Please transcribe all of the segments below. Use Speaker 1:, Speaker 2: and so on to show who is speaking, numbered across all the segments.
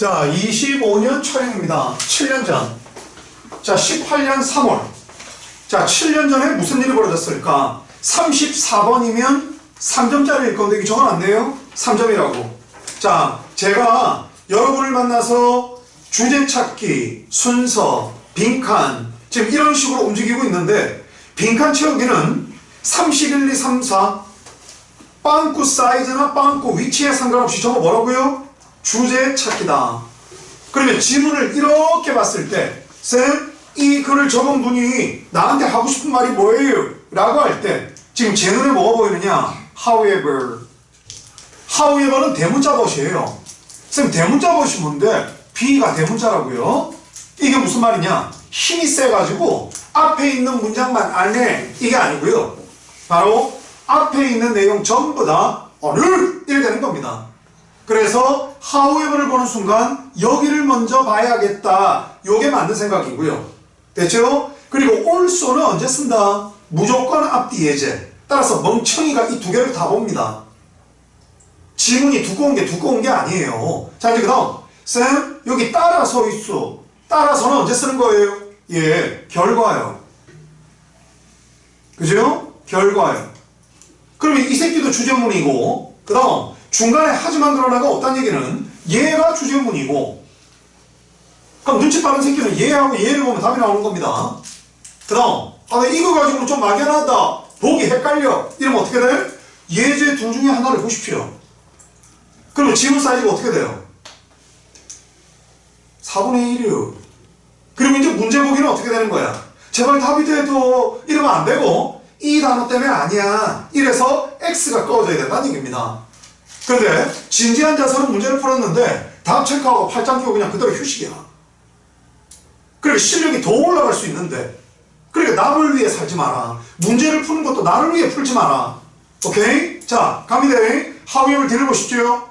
Speaker 1: 자, 25년 촬영입니다. 7년 전. 자, 18년 3월. 자, 7년 전에 무슨 일이 벌어졌을까? 34번이면 3점짜리일 건데 이게 적어놨네요. 3점이라고. 자, 제가 여러분을 만나서 주제 찾기, 순서, 빈칸 지금 이런 식으로 움직이고 있는데 빈칸 채우기는 31, 2, 3, 4 빵꾸 사이즈나 빵꾸 위치에 상관없이 저거 뭐라고요? 주제 찾기다. 그러면 지문을 이렇게 봤을 때 쌤, 이 글을 적은 분이 나한테 하고 싶은 말이 뭐예요? 라고 할 때 지금 제 눈에 뭐가 보이느냐? However. However는 대문자 덧이에요. 쌤, 대문자 덧이 뭔데? B가 대문자라고요. 이게 무슨 말이냐? 힘이 세가지고 앞에 있는 문장만 안해 이게 아니고요. 바로 앞에 있는 내용 전부 다 어느 이렇게 되는 겁니다. 그래서 however를 보는 순간 여기를 먼저 봐야겠다. 요게 맞는 생각이고요. 됐죠? 그리고 also는 언제 쓴다? 무조건 앞뒤 예제. 따라서 멍청이가 이 두 개를 다 봅니다. 지문이 두꺼운 게 아니에요. 자, 이제 그 다음 쌤, 여기 따라서 있어. 따라서는 언제 쓰는 거예요? 예, 결과요. 그죠? 결과요. 그러면 이 새끼도 주제문이고, 그 다음 중간에 하지만 그러나가 없다는 얘기는 얘가 주제문이고, 그럼 눈치 빠른 새끼는 얘하고 얘를 보면 답이 나오는 겁니다. 그 다음 아, 이거 가지고 좀 막연하다, 보기 헷갈려, 이러면 어떻게 돼? 예제 둘 중에 하나를 보십시오. 그러면 지문 사이즈가 어떻게 돼요? 4분의 1이요. 그리고 이제 문제 보기는 어떻게 되는 거야? 제발 답이 돼도 이러면 안 되고 이 단어 때문에 아니야. 이래서 X가 꺼져야 된다는 얘기입니다. 그런데 진지한 자세로 문제를 풀었는데 답 체크하고 팔짱 끼고 그냥 그대로 휴식이야. 그러니까 실력이 더 올라갈 수 있는데, 그러니까 남을 위해 살지 마라. 문제를 푸는 것도 나를 위해 풀지 마라. 오케이? 자, 갑니다. however D를 보십시오.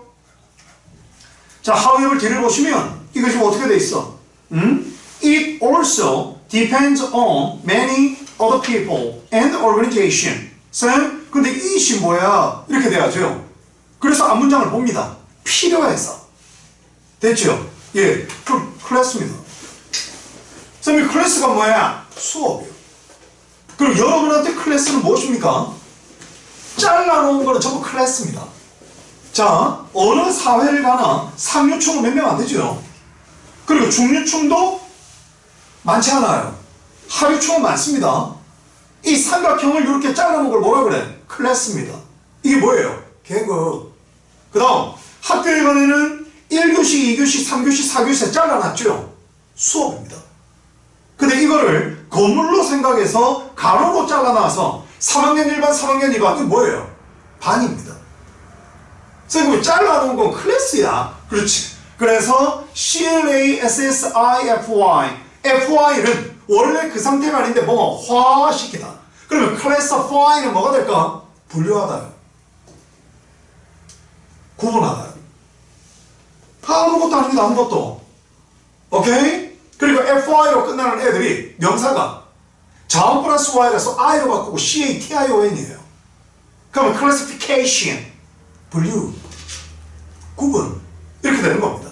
Speaker 1: 자, however D를 보시면 이거 지금 어떻게 돼 있어? It also depends on many other people and organization. 쌤, 근데 it이 뭐야? 이렇게 돼야죠. 그래서 앞문장을 봅니다. 필요해서. 됐죠? 예, 그럼 클래스입니다. 쌤이 클래스가 뭐야? 수업이요. 그럼 여러분한테 클래스는 무엇입니까? 잘라놓은 거는 전부 클래스입니다. 자, 어느 사회를 가나 상류층은 몇 명 안 되죠. 그리고 중류층도 많지 않아요. 하류층은 많습니다. 이 삼각형을 이렇게 잘라놓은 걸 뭐라 그래? 클래스입니다. 이게 뭐예요? 계급. 그 다음 학교에 가면은 1교시, 2교시, 3교시, 4교시에 잘라놨죠. 수업입니다. 근데 이거를 건물로 생각해서 가로로 잘라놔서 3학년 1반, 3학년 2반, 이게 뭐예요? 반입니다. 선생님, 잘라놓은 건 클래스야. 그렇지. 그래서 CLASSIFY, FY는 원래 그 상태가 아닌데 뭐가 화시키다. 그러면 classify는 뭐가 될까? 분류하다요. 구분하다요. 아무것도 아닙니다. 아무것도. 오케이? 그리고 FY로 끝나는 애들이 명사가 자음 플러스 Y라서 I로 바꾸고 CATION이에요. 그러면 classification, 분류, 구분, 이렇게 되는 겁니다.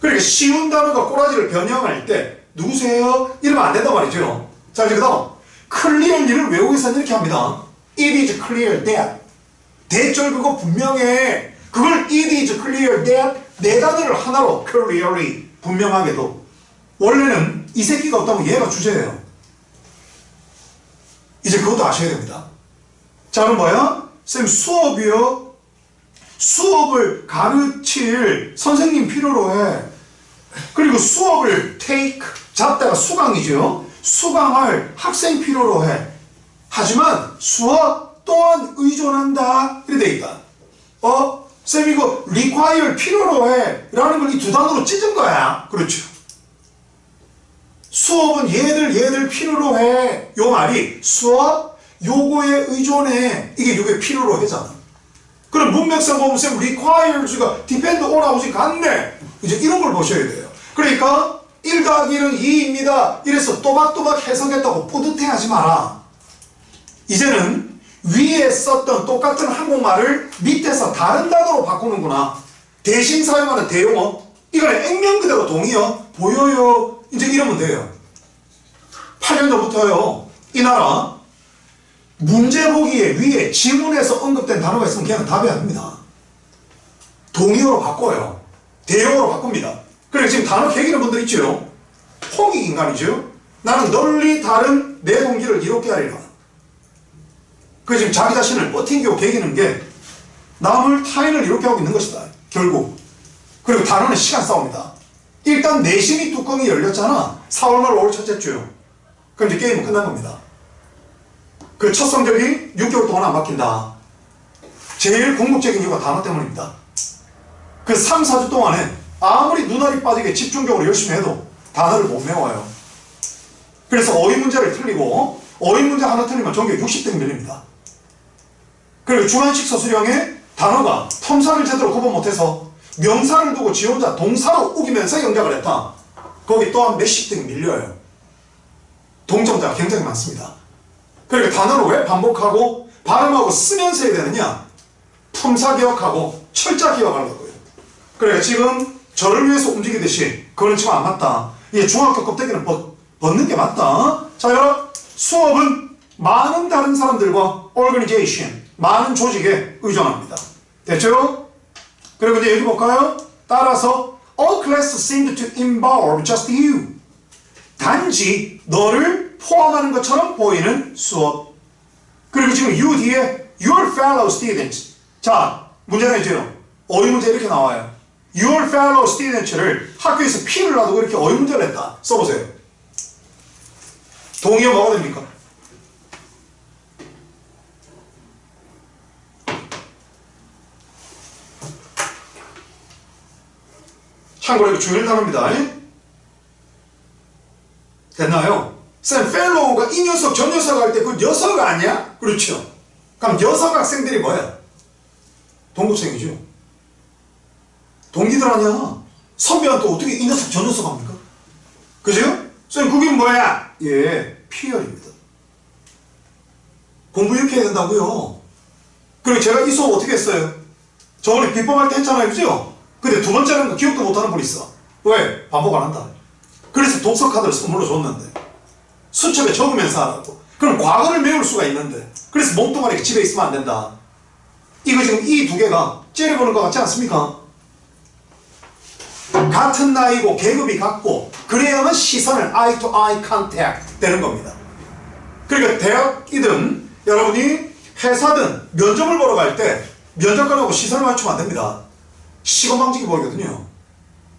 Speaker 1: 그러니까 쉬운 단어가 꼬라지를 변형할 때 누구세요? 이러면 안 된단 말이죠. 자, 이제 그 다음 clearly를 외우기 위해서는 이렇게 합니다. It is clear that. 대절 그거 분명해. 그걸 it is clear that 네 단어를 하나로 clearly, 분명하게도. 원래는 이 새끼가 없다면 얘가 주제예요. 이제 그것도 아셔야 됩니다. 자, 그럼 뭐야? 쌤, 수업이요? 수업을 가르칠 선생님 필요로 해. 그리고 수업을 take, 잡다가 수강이죠. 수강할 학생 필요로 해. 하지만 수업 또한 의존한다. 이렇게 돼 있다. 쌤, 이거 require 필요로 해. 라는 걸 이 두 단어로 찢은 거야. 그렇죠. 수업은 얘들 필요로 해. 요 말이 수업 요거에 의존해. 이게 요게 필요로 해잖아. 그럼 문맥상 보면 쌤 requires가 depend on 하고지 같네. 이제 이런 걸 보셔야 돼요. 그러니까 1 더하기 1은 2입니다. 이래서 또박또박 해석했다고 뿌듯해하지 마라. 이제는 위에 썼던 똑같은 한국말을 밑에서 다른 단어로 바꾸는구나. 대신 사용하는 대용어. 이거는 액면 그대로 동의어 보여요. 이제 이러면 돼요. 8년 전부터요. 이 나라 문제 보기에 위에 지문에서 언급된 단어가 있으면 그냥 답이 아닙니다. 동의어로 바꿔요. 대용어로 바꿉니다. 그래 지금 단어 개기는 분들 있죠. 홍익 인간이죠. 나는 널리 다른 내 동기를 이롭게 하리라. 그 지금 자기 자신을 버팅기고 개기는 게 남을 타인을 이롭게 하고 있는 것이다. 결국. 그리고 단어는 시간 싸움이다. 일단 내심이 뚜껑이 열렸잖아. 4월 말 5월 첫째 주. 그럼 이제 게임은 끝난 겁니다. 그 첫 성적이 6개월 동안 안 바뀐다. 제일 궁극적인 이유가 단어 때문입니다. 그 3, 4주 동안에 아무리 눈알이 빠지게 집중적으로 열심히 해도 단어를 못 외워요. 그래서 어휘 문제를 틀리고 어휘 문제 하나 틀리면 전교 60등 밀립니다. 그리고 주관식 서술형에 단어가 텀사를 제대로 구분 못해서 명사를 두고 지 혼자 동사로 우기면서 영작을 했다. 거기 또한 몇십 등 밀려요. 동점자가 굉장히 많습니다. 그러니까 단어를 왜 반복하고 발음하고 쓰면서 해야 되느냐? 품사 기억하고 철자 기억하려고요. 그러니까 지금 저를 위해서 움직이듯이 그건 지금 안 맞다. 이게 중학교 껍데기는 벗는 게 맞다. 자, 여러분 수업은 많은 다른 사람들과 organization, 많은 조직에 의존합니다. 됐죠? 그리고 이제 여기 볼까요? 따라서 all classes seem to involve just you. 단지 너를 포함하는 것처럼 보이는 수업. 그리고 지금 you 뒤에 your fellow students. 자, 문제가 있죠. 어휘 문제 이렇게 나와요. your fellow students를 학교에서 P를 놔두고 이렇게 어휘 문제를 했다. 써보세요. 동의어 뭐가 됩니까? 참고로 이거 중요한 단어입니다. 됐나요? 쌤, fellow가 이 녀석 저 녀석 할 때 그 녀석 아니야? 그렇죠. 그럼 녀석 학생들이 뭐야? 동급생이죠. 동기들 아니야. 선배한테 어떻게 이 녀석 저 녀석 합니까? 그죠? 쌤, 그게 뭐야? 예, 피열입니다. 공부 이렇게 해야 된다고요. 그리고 제가 이 수업 어떻게 했어요? 저번에 비법할 때 했잖아요. 그죠? 근데 두 번째는 기억도 못하는 분 있어. 왜? 반복 안 한다. 그래서 독서 카드를 선물로 줬는데 수첩에 적으면서 하라고. 그럼 과거를 메울 수가 있는데 그래서 몸뚱아리가 집에 있으면 안 된다. 이거 지금 이 두 개가 째려보는 것 같지 않습니까? 같은 나이고 계급이 같고 그래야만 시선을 eye to eye contact 되는 겁니다. 그러니까 대학이든 여러분이 회사든 면접을 보러 갈 때 면접관하고 시선을 맞추면 안 됩니다. 시건방지게 보이거든요.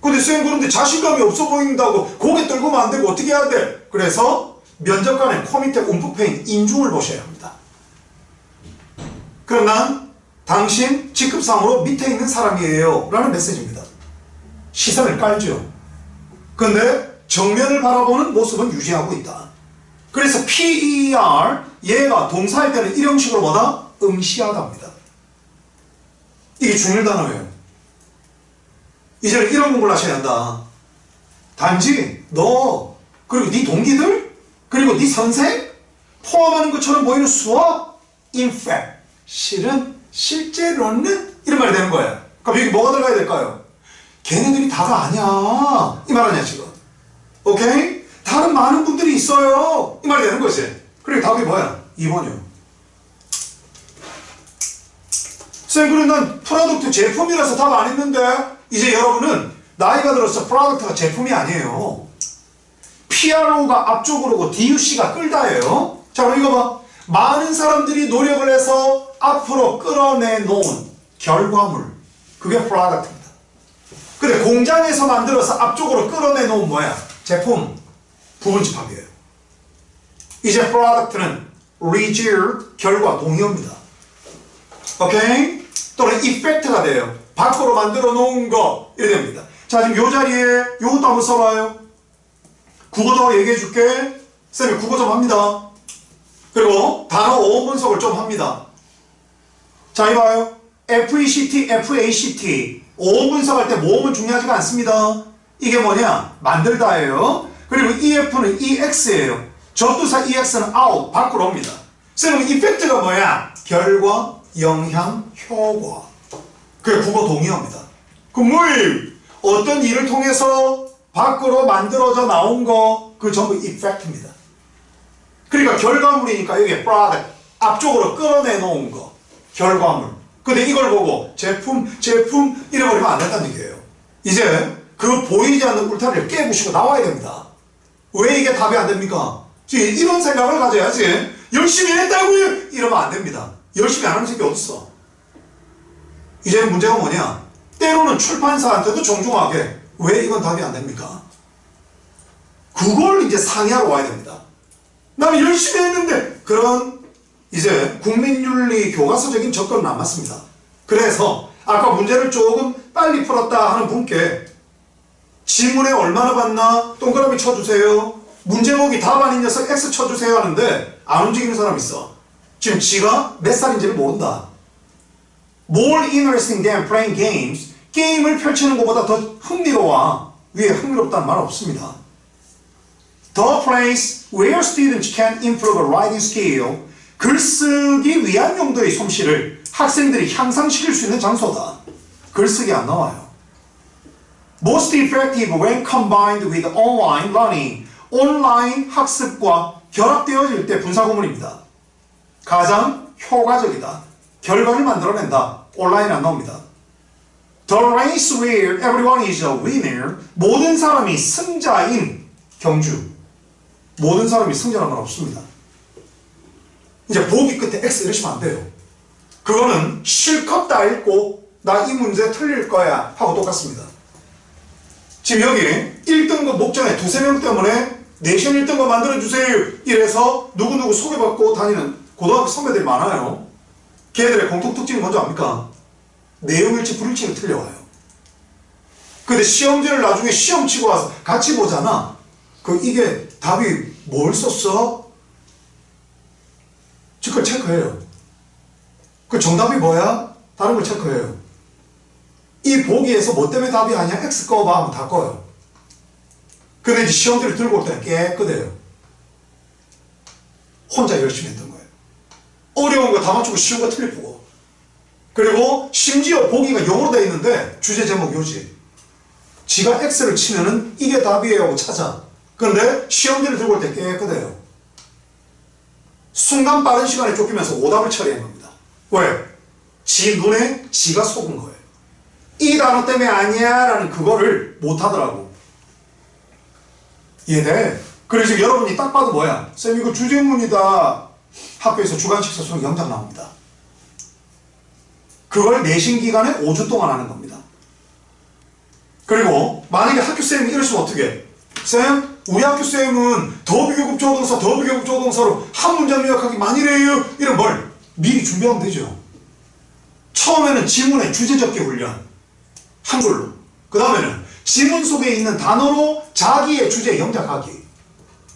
Speaker 1: 근데 쌤 그런데 자신감이 없어 보인다고 고개 떨구면 안 되고 어떻게 해야 돼? 그래서 면접관의 코 밑에 움푹 패인 인중을 보셔야 합니다. 그럼 난 당신 직급상으로 밑에 있는 사람이에요 라는 메시지입니다. 시선을 깔죠. 근데 정면을 바라보는 모습은 유지하고 있다. 그래서 PER 얘가 동사일 때는 이런 식으로 뭐다? 응시하답니다. 이게 중요한 단어예요. 이제는 이런 공부를 하셔야 한다. 단지 너 그리고 네 동기들 그리고 네 선생 포함하는 것처럼 보이는 수업 in fact 실제로는 이런 말이 되는 거예요. 그럼 여기 뭐가 들어가야 될까요? 걔네들이 다가 아니야 이 말 아니야 지금. 오케이? 다른 많은 분들이 있어요 이 말이 되는 거지. 그리고 답이 뭐야? 2번이요. 쌤 그래 난 프로덕트 제품이라서 답 안 했는데. 이제 여러분은 나이가 들어서 프로덕트가 제품이 아니에요. PRO가 앞쪽으로고 DUC가 끌다예요. 자 그럼 이거 봐. 많은 사람들이 노력을 해서 앞으로 끌어내놓은 결과물. 그게 프로덕트입니다. 근데 공장에서 만들어서 앞쪽으로 끌어내놓은 뭐야? 제품. 부분 집합이에요. 이제 프로덕트는 result, 결과, 동의어입니다. 오케이? 또는 effect가 돼요. 밖으로 만들어 놓은 거 이래 됩니다. 자 지금 요 자리에 요것도 한번 써봐요. 국어도 얘기해 줄게. 쌤이 국어 좀 합니다. 그리고 단어 어원 분석을 좀 합니다. 자 이봐요. FECT, FACT 어원 분석할 때 모음은 중요하지가 않습니다. 이게 뭐냐? 만들다예요. 그리고 EF는 EX예요. 접두사 EX는 out, 밖으로 옵니다. 쌤은 이펙트가 뭐야? 결과, 영향, 효과. 그게 국어 동의어입니다. 그럼 뭐예요? 어떤 일을 통해서 밖으로 만들어져 나온 거, 그 전부 effect입니다. 그러니까 결과물이니까 여기에 product, 앞쪽으로 끌어내 놓은 거, 결과물. 근데 이걸 보고 제품 이래버리면 안 된다는 얘기예요. 이제 그 보이지 않는 울타리를 깨부시고 나와야 됩니다. 왜 이게 답이 안 됩니까? 지금 이런 생각을 가져야지. 열심히 했다고요? 이러면 안 됩니다. 열심히 안 하는 새끼 어딨어? 이제 문제가 뭐냐? 때로는 출판사한테도 정중하게 왜 이건 답이 안 됩니까? 그걸 이제 상의하러 와야 됩니다. 나는 열심히 했는데 그런 이제 국민윤리 교과서적인 접근은 안 맞습니다. 그래서 아까 문제를 조금 빨리 풀었다 하는 분께 지문에 얼마나 받나 동그라미 쳐주세요. 문제목이 답 아닌 녀석 X 쳐주세요 하는데 안 움직이는 사람 있어. 지금 지가 몇 살인지를 모른다. More interesting than playing games. 게임을 펼치는 것보다 더 흥미로워. 위에 흥미롭다는 말 없습니다. The place where students can improve a writing skill. 글쓰기 위한 용도의 솜씨를 학생들이 향상시킬 수 있는 장소다. 글쓰기 안 나와요. Most effective when combined with online learning. 온라인 학습과 결합되어질 때 분사구문입니다. 가장 효과적이다. 결과를 만들어낸다. 온라인 안 나옵니다. The race where everyone is a winner. 모든 사람이 승자인 경주. 모든 사람이 승자라는 말 없습니다. 이제 보기 끝에 X 이러시면 안 돼요. 그거는 실컷 다 읽고 나 이 문제 틀릴 거야 하고 똑같습니다. 지금 여기 1등급 목전에 두세 명 때문에 내신 1등급 만들어주세요 이래서 누구누구 소개받고 다니는 고등학교 선배들이 많아요. 걔들의 공통특징이 뭔지 압니까? 내용일치 불일치가 틀려와요. 근데 시험지를 나중에 시험 치고 와서 같이 보잖아. 이게 답이 뭘 썼어? 그걸 체크해요. 그 정답이 뭐야? 다른 걸 체크해요. 이 보기에서 뭐 때문에 답이 아니야? X 꺼봐 하면 다 꺼요. 근데 이제 시험지를 들고 올 때는 깨끗해요. 혼자 열심히 했던 거예요. 어려운 거 다 맞추고 쉬운 거 틀리고. 그리고 심지어 보기가 영어로 되어 있는데 주제 제목 요지. 지가 X를 치면은 이게 답이에요 하고 찾아. 그런데 시험지를 들고 올 때 깨끗해요. 순간 빠른 시간에 쫓기면서 오답을 처리한 겁니다. 왜? 지 눈에 지가 속은 거예요. 이 단어 때문에 아니야 라는 그거를 못하더라고. 이해돼? 그래서 여러분이 딱 봐도 뭐야? 쌤 이거 주제문이다. 학교에서 주간식 소송 영장 나옵니다. 그걸 내신 기간에 5주 동안 하는 겁니다. 그리고 만약에 학교쌤이 이러시면 어떻게 해? 쌤 우리 학교쌤은 더비교급 조동사로 한 문장 요약하기 만이래요. 이런 걸 미리 준비하면 되죠. 처음에는 지문의 주제 적기 훈련 한글로. 그 다음에는 지문 속에 있는 단어로 자기의 주제 영작하기.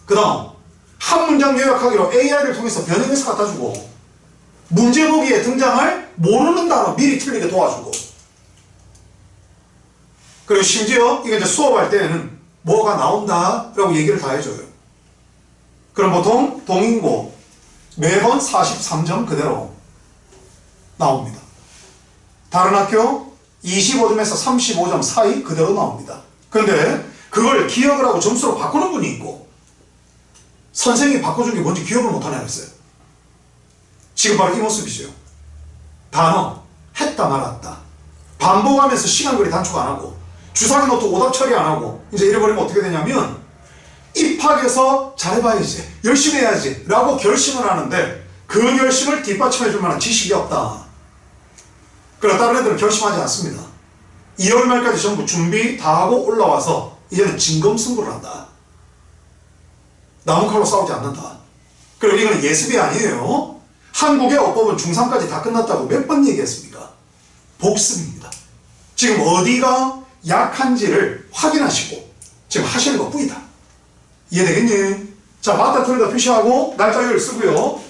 Speaker 1: 그 다음 한 문장 요약하기로 AI를 통해서 변형해서 갖다주고 문제 보기에 등장할 모르는 단어 미리 틀리게 도와주고. 그리고 심지어 이게 이제 수업할 때에는 뭐가 나온다 라고 얘기를 다 해줘요. 그럼 보통 동인고 매번 43점 그대로 나옵니다. 다른 학교 25점에서 35점 사이 그대로 나옵니다. 근데 그걸 기억을 하고 점수로 바꾸는 분이 있고 선생님이 바꿔준 게 뭔지 기억을 못하냐 했어요. 지금 바로 이 모습이죠. 단어 했다 말았다 반복하면서 시간 거리 단축 안 하고 주사위 노트 오답 처리 안 하고 이제 이래버리면 어떻게 되냐면 입학해서 잘해봐야지 열심히 해야지 라고 결심을 하는데 그 결심을 뒷받침해줄 만한 지식이 없다. 그러나 다른 애들은 결심하지 않습니다. 2월 말까지 전부 준비 다 하고 올라와서 이제는 진검승부를 한다. 나무칼로 싸우지 않는다. 그리고 이거는 예습이 아니에요. 한국의 어법은 중3까지 다 끝났다고 몇 번 얘기했습니까? 복습입니다. 지금 어디가 약한지를 확인하시고 지금 하시는 것 뿐이다. 이해되겠니? 자, 맞다 틀리다 표시하고 날짜를 쓰고요.